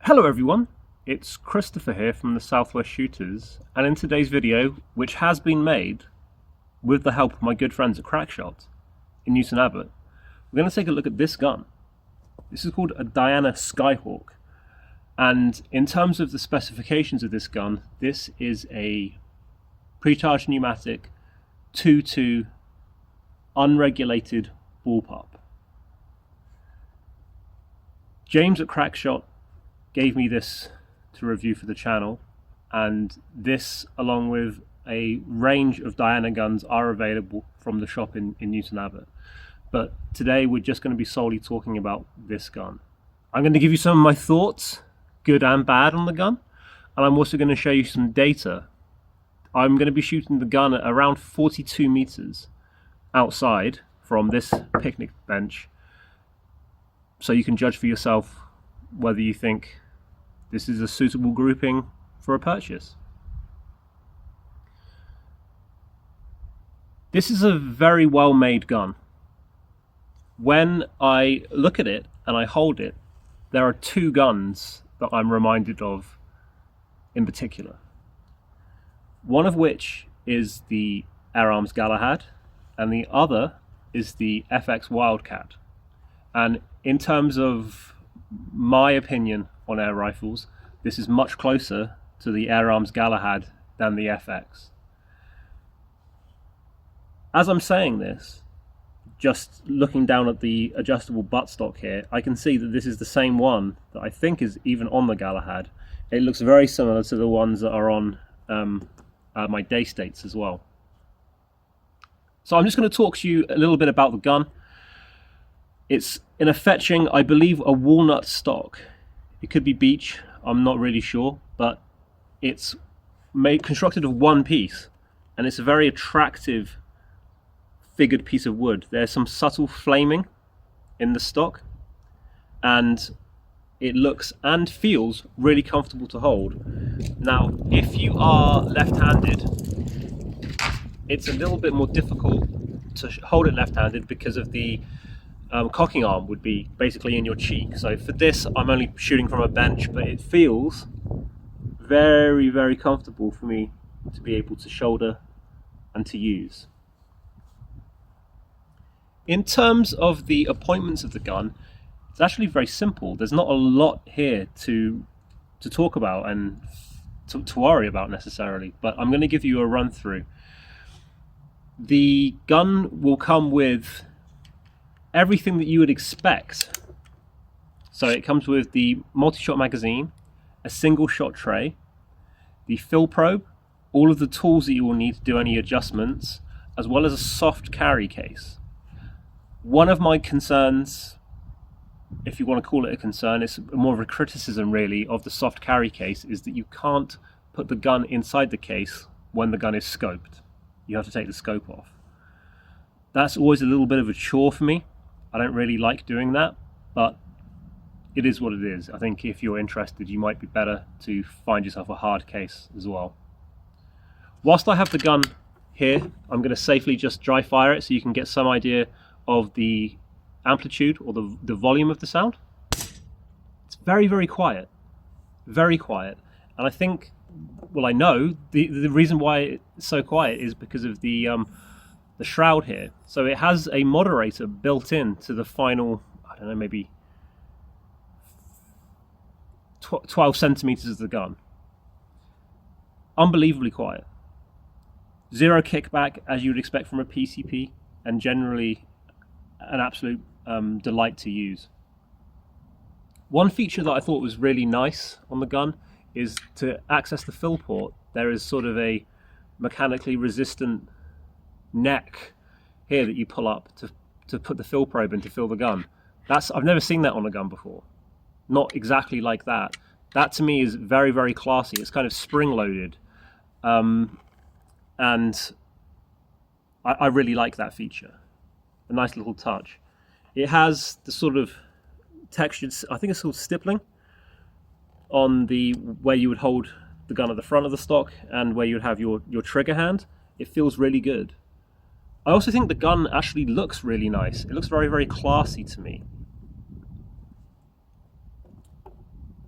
Hello everyone, it's Christopher here from the Southwest Shooters, and in today's video, which has been made with the help of my good friends at Crackshot in Newton Abbot, we're going to take a look at this gun. This is called a Diana Skyhawk, and in terms of the specifications of this gun, this is a pre-charged pneumatic 2.2 unregulated bullpup. James at Crackshot gave me this to review for the channel, and this, along with a range of Diana guns, are available from the shop in Newton Abbot. But today we're just going to be solely talking about this gun. I'm going to give you some of my thoughts, good and bad, on the gun, and I'm also going to show you some data. I'm going to be shooting the gun at around 42 meters outside from this picnic bench, so you can judge for yourself whether you think this is a suitable grouping for a purchase. This is a very well made gun. When I look at it and I hold it, there are two guns that I'm reminded of in particular. One of which is the Air Arms Galahad, and the other is the FX Wildcat. And in terms of my opinion on air rifles, this is much closer to the Air Arms Galahad than the FX. As I'm saying this, just looking down at the adjustable buttstock here, I can see that this is the same one that I think is even on the Galahad. It looks very similar to the ones that are on my day states as well. So I'm just going to talk to you a little bit about the gun. It's in a fetching, I believe, a walnut stock. It could be beech, I'm not really sure, but it's constructed of one piece, and it's a very attractive figured piece of wood. There's some subtle flaming in the stock, and it looks and feels really comfortable to hold. Now, if you are left-handed, it's a little bit more difficult to hold it left-handed because of the cocking arm would be basically in your cheek. So for this, I'm only shooting from a bench, but it feels very, very comfortable for me to be able to shoulder and to use. In terms of the appointments of the gun, it's actually very simple. There's not a lot here to talk about and to worry about necessarily, but I'm going to give you a run through. The gun will come with everything that you would expect. So it comes with the multi-shot magazine, a single shot tray, the fill probe, all of the tools that you will need to do any adjustments, as well as a soft carry case. One of my concerns, if you want to call it a concern, it's more of a criticism really of the soft carry case, is that you can't put the gun inside the case when the gun is scoped. You have to take the scope off. That's always a little bit of a chore for me. I don't really like doing that, but it is what it is. I think if you're interested, you might be better to find yourself a hard case as well. Whilst I have the gun here, I'm going to safely just dry fire it so you can get some idea of the amplitude or the volume of the sound. It's very, very quiet. Very quiet. And I think, well, I know the reason why it's so quiet is because of the shroud here. So it has a moderator built in to the final, I don't know, maybe 12 centimeters of the gun. Unbelievably quiet. Zero kickback, as you would expect from a PCP, and generally an absolute delight to use. One feature that I thought was really nice on the gun is to access the fill port. There is sort of a mechanically resistant neck here that you pull up to put the fill probe in to fill the gun. I've never seen that on a gun before. Not exactly like that. That to me is very, very classy. It's kind of spring loaded, and I really like that feature. A nice little touch. It has the sort of textured, I think it's called stippling, on the where you would hold the gun at the front of the stock and where you would have your trigger hand. It feels really good. I also think the gun actually looks really nice. It looks very, very classy to me.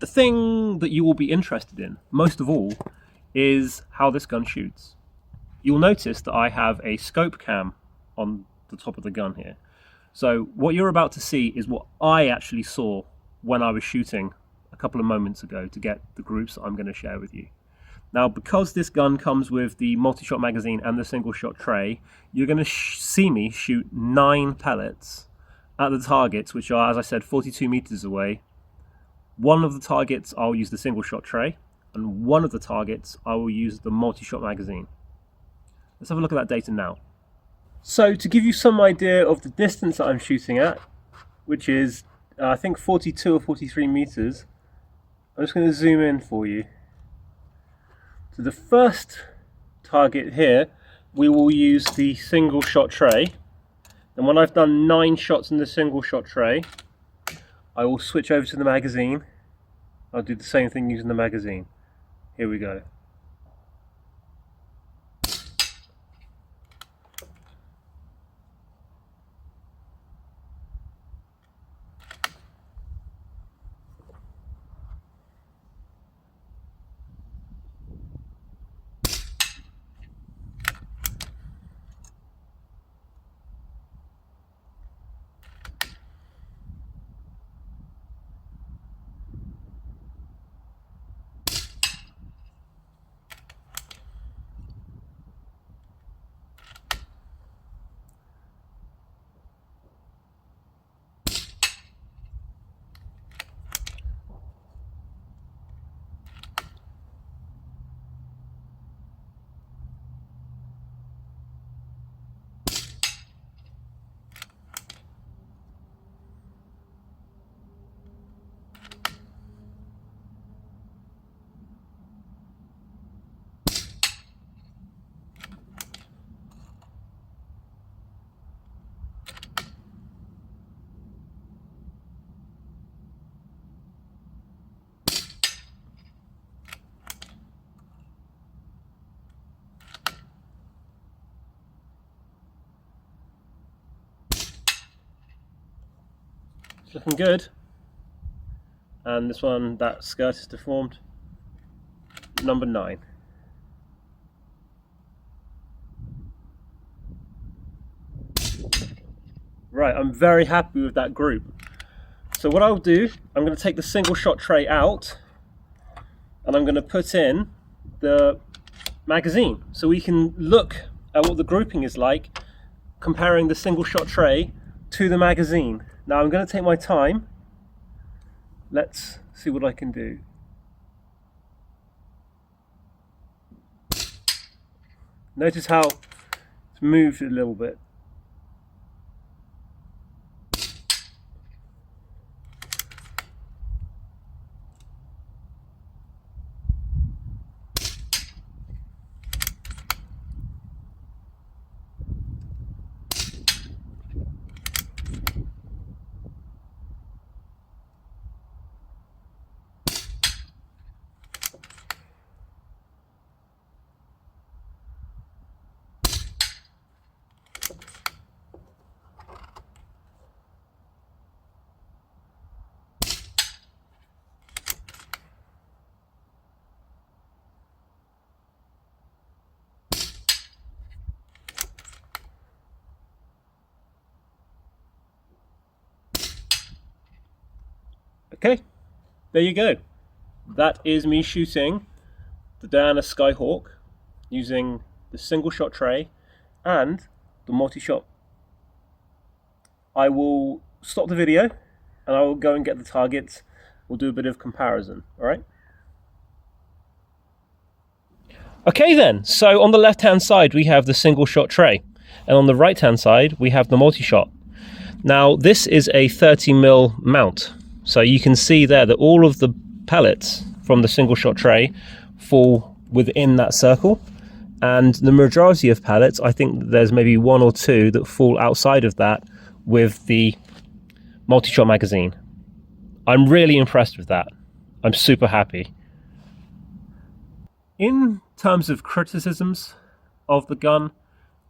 the thing that you will be interested in, most of all, is how this gun shoots. You'll notice that I have a scope cam on the top of the gun here. So what you're about to see is what I actually saw when I was shooting a couple of moments ago to get the groups that I'm going to share with you. Now, because this gun comes with the multi-shot magazine and the single shot tray, you're going to see me shoot 9 pellets at the targets, which are, as I said, 42 meters away. One of the targets I'll use the single shot tray, and one of the targets I will use the multi-shot magazine. Let's have a look at that data now. So to give you some idea of the distance that I'm shooting at, which is I think 42 or 43 meters, I'm just going to zoom in for you. So the first target here, we will use the single shot tray, and when I've done 9 shots in the single shot tray, I will switch over to the magazine. I'll do the same thing using the magazine. Here we go. It's looking good. And this one, that skirt is deformed. Number 9. Right, I'm very happy with that group. So what I'll do, I'm going to take the single shot tray out and I'm going to put in the magazine so we can look at what the grouping is like comparing the single shot tray to the magazine. Now I'm going to take my time. Let's see what I can do. Notice how it's moved a little bit. Okay, there you go. That is me shooting the Diana Skyhawk using the single shot tray and the multi-shot. I will stop the video and I will go and get the targets. We'll do a bit of comparison, all right? Okay then, so on the left hand side we have the single shot tray and on the right hand side we have the multi-shot. Now this is a 30mm mount. So you can see there that all of the pellets from the single shot tray fall within that circle, and the majority of pellets, I think there's maybe 1 or 2 that fall outside of that with the multi-shot magazine. I'm really impressed with that. I'm super happy. In terms of criticisms of the gun,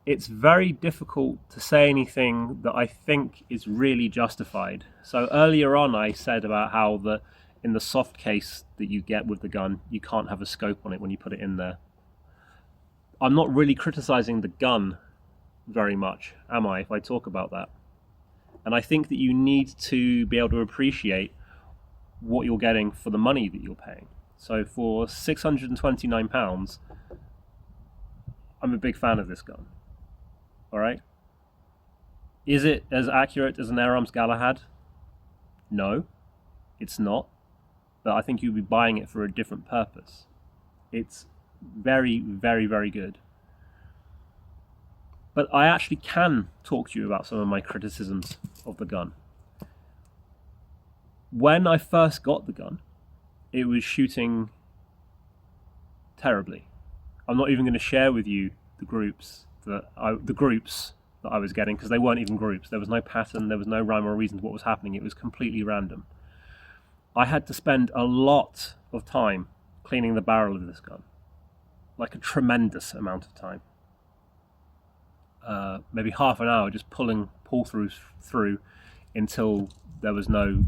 it's very difficult to say anything that I think is really justified. So earlier on I said about how that in the soft case that you get with the gun, you can't have a scope on it when you put it in there. I'm not really criticizing the gun very much, am I, if I talk about that? And I think that you need to be able to appreciate what you're getting for the money that you're paying. So for £629, I'm a big fan of this gun. All right? Is it as accurate as an Air Arms Galahad? No, it's not. But I think you'll be buying it for a different purpose. It's very, very, very good. But I actually can talk to you about some of my criticisms of the gun. When I first got the gun, it was shooting terribly. I'm not even going to share with you the groups that I was getting, because they weren't even groups. There was no pattern, there was no rhyme or reason to what was happening. It was completely random. I had to spend a lot of time cleaning the barrel of this gun, like a tremendous amount of time. Maybe half an hour just pull through until there was no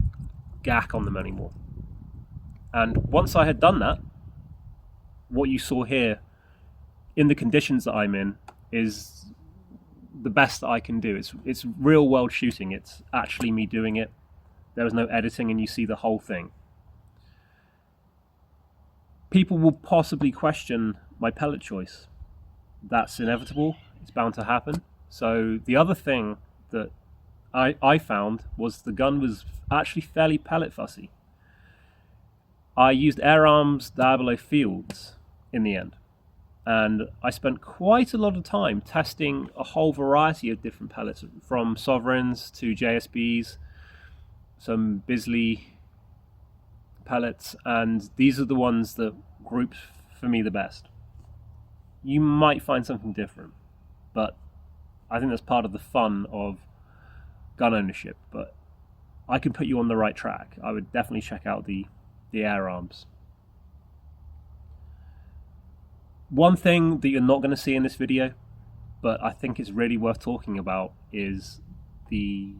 gack on them anymore. And once I had done that, what you saw here in the conditions that I'm in is the best that I can do. It's real world shooting. It's actually me doing it. There was no editing, and you see the whole thing. People will possibly question my pellet choice. That's inevitable. It's bound to happen. So the other thing that I found was the gun was actually fairly pellet fussy. I used Air Arms Diablo Fields in the end, and I spent quite a lot of time testing a whole variety of different pellets, from Sovereigns to JSBs, some Bisley pellets, and these are the ones that group for me the best. You might find something different, but I think that's part of the fun of gun ownership. But I can put you on the right track. I would definitely check out the Air Arms. One thing that you're not going to see in this video, but I think it's really worth talking about, is the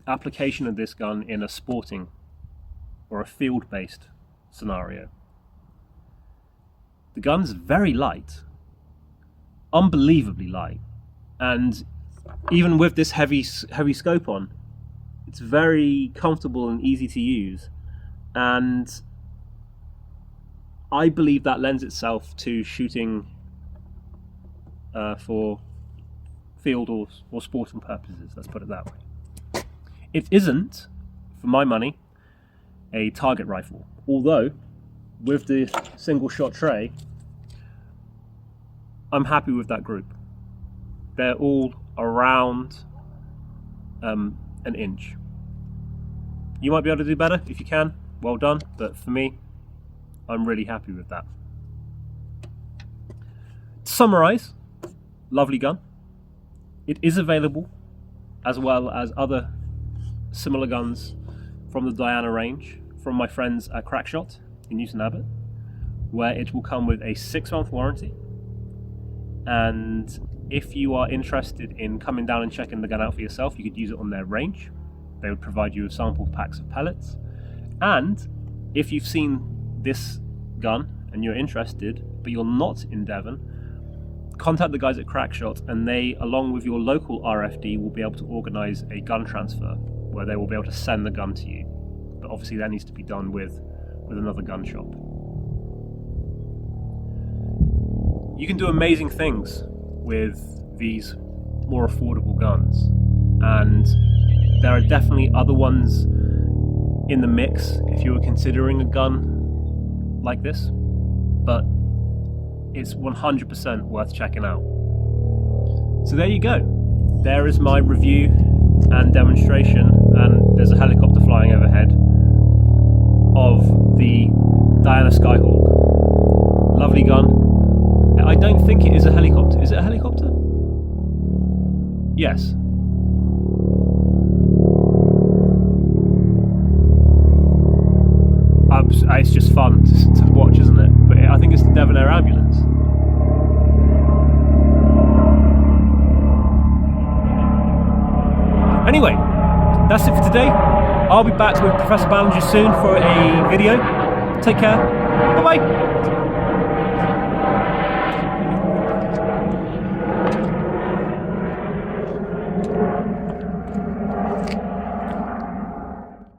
application of this gun in a sporting or a field-based scenario. The gun's very light, unbelievably light, and even with this heavy scope on, it's very comfortable and easy to use. And I believe that lends itself to shooting for field or sporting purposes, let's put it that way. It isn't, for my money, a target rifle, although with the single shot tray, I'm happy with that group. They're all around an inch. You might be able to do better. If you can, well done, but for me, I'm really happy with that. To summarize, lovely gun. It is available, as well as other similar guns from the Diana range, from my friends at Crackshot in Newton Abbot, where it will come with a 6-month warranty. And if you are interested in coming down and checking the gun out for yourself, you could use it on their range. They would provide you with sample packs of pellets. And if you've seen this gun and you're interested, but you're not in Devon, contact the guys at Crackshot, and they, along with your local RFD, will be able to organise a gun transfer where they will be able to send the gun to you. But obviously that needs to be done with another gun shop. You can do amazing things with these more affordable guns, and there are definitely other ones in the mix if you were considering a gun like this, but it's 100% worth checking out. So there you go. There is my review and demonstration, and there's a helicopter flying overhead of the Diana Skyhawk. Lovely gun. I don't think it is a helicopter. Is it a helicopter? Yes. It's just fun to watch, isn't it? But I think it's the Devon Air Ambulance. Anyway, that's it for today. I'll be back with Professor Ballinger soon for a video. Take care. Bye bye.